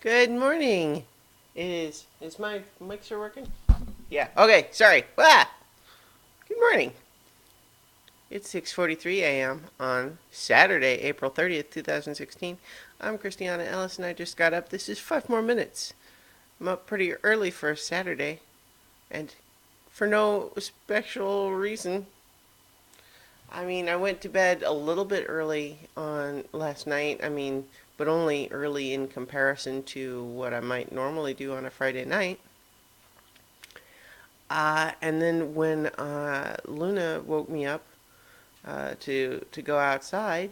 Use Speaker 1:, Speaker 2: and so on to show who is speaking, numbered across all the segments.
Speaker 1: Good morning. Is my mixer working? Yeah. Okay. Sorry. Good morning. It's 6:43 a.m. on Saturday, April 30th, 2016. I'm Christiana Ellis, and I just got up. This is 5 more minutes. I'm up pretty early for a Saturday, and for no special reason. I mean, I went to bed a little bit early on last night. But only early in comparison to what I might normally do on a Friday night. And then when Luna woke me up to go outside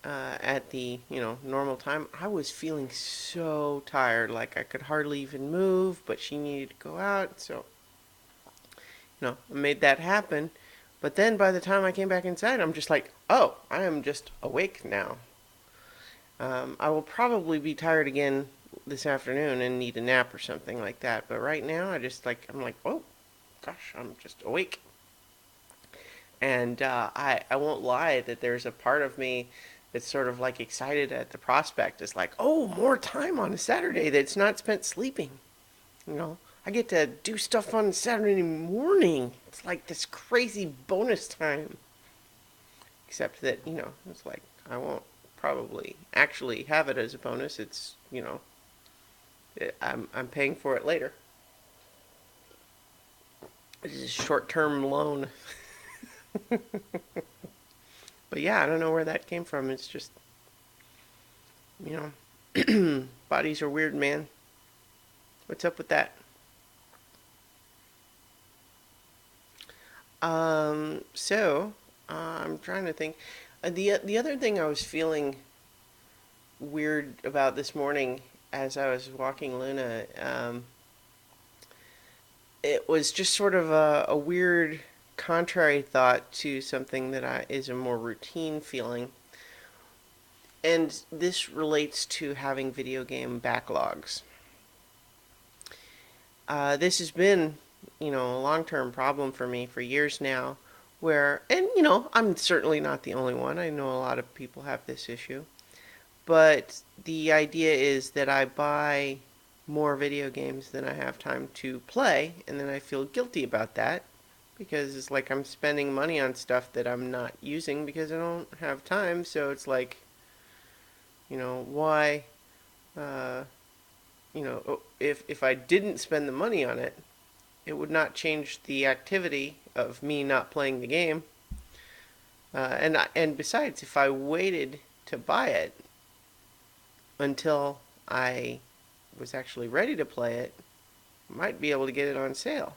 Speaker 1: at the normal time, I was feeling so tired, like I could hardly even move. But she needed to go out, so I made that happen. But then by the time I came back inside, I'm just like, oh, I am just awake now. I will probably be tired again this afternoon and need a nap or something like that. But right now, I'm like, oh gosh, I'm just awake. And I won't lie that there's a part of me that's sort of like excited at the prospect. It's like, oh, more time on a Saturday that's not spent sleeping. You know, I get to do stuff on Saturday morning. It's like this crazy bonus time. Except that, it's like I won't probably actually have it as a bonus. I'm paying for it later. It's a short-term loan. But yeah, I don't know where that came from. It's just, bodies are weird, man. What's up with that? I'm trying to think. The other thing I was feeling weird about this morning as I was walking Luna, it was just sort of a weird contrary thought to something that is a more routine feeling. And this relates to having video game backlogs. This has been, a long-term problem for me for years now, and I'm certainly not the only one. I know a lot of people have this issue. But the idea is that I buy more video games than I have time to play, and then I feel guilty about that because it's like I'm spending money on stuff that I'm not using because I don't have time. So it's like, why, uh, if I didn't spend the money on it, it would not change the activity of me not playing the game. And besides, if I waited to buy it until I was actually ready to play it, I might be able to get it on sale.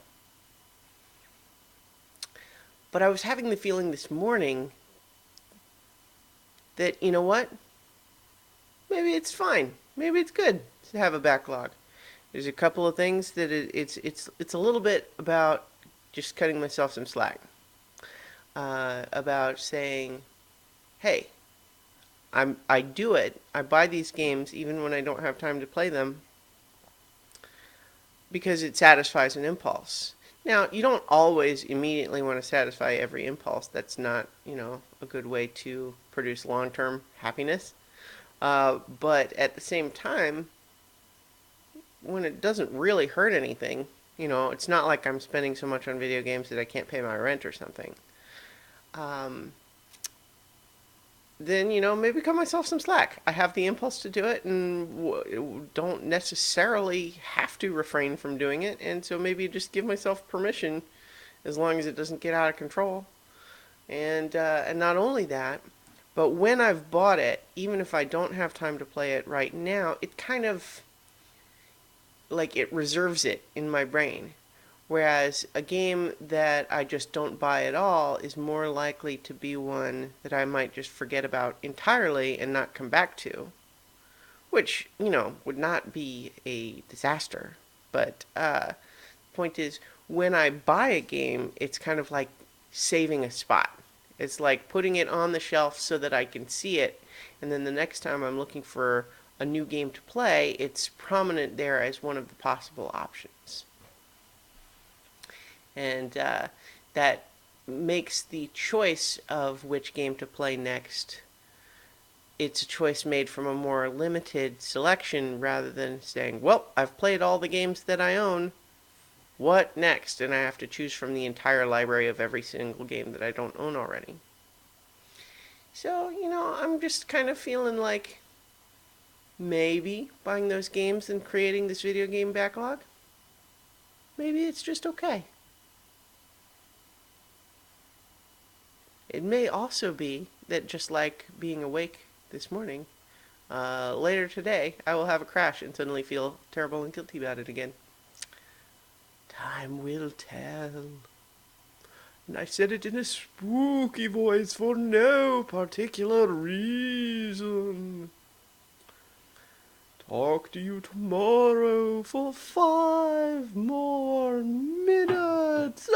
Speaker 1: But I was having the feeling this morning that, you know what? Maybe it's fine. Maybe it's good to have a backlog. There's a couple of things that it's a little bit about just cutting myself some slack. About saying, hey, I do it. I buy these games even when I don't have time to play them because it satisfies an impulse. Now, you don't always immediately want to satisfy every impulse. That's not, a good way to produce long-term happiness. But at the same time, when it doesn't really hurt anything, it's not like I'm spending so much on video games that I can't pay my rent or something. Then maybe cut myself some slack. I have the impulse to do it and don't necessarily have to refrain from doing it, and so maybe just give myself permission as long as it doesn't get out of control. And not only that, but when I've bought it, even if I don't have time to play it right now, it kind of like it reserves it in my brain. Whereas a game that I just don't buy at all is more likely to be one that I might just forget about entirely and not come back to. Which, would not be a disaster. But the point is, when I buy a game, it's kind of like saving a spot. It's like putting it on the shelf so that I can see it, and then the next time I'm looking for a new game to play, it's prominent there as one of the possible options. And that makes the choice of which game to play next it's a choice made from a more limited selection rather than saying, well, I've played all the games that I own. What next? And I have to choose from the entire library of every single game that I don't own already. So, I'm just kind of feeling like maybe buying those games and creating this video game backlog, maybe it's just okay. It may also be that just like being awake this morning, later today I will have a crash and suddenly feel terrible and guilty about it again. Time will tell. And I said it in a spooky voice for no particular reason. Talk to you tomorrow for 5 more minutes.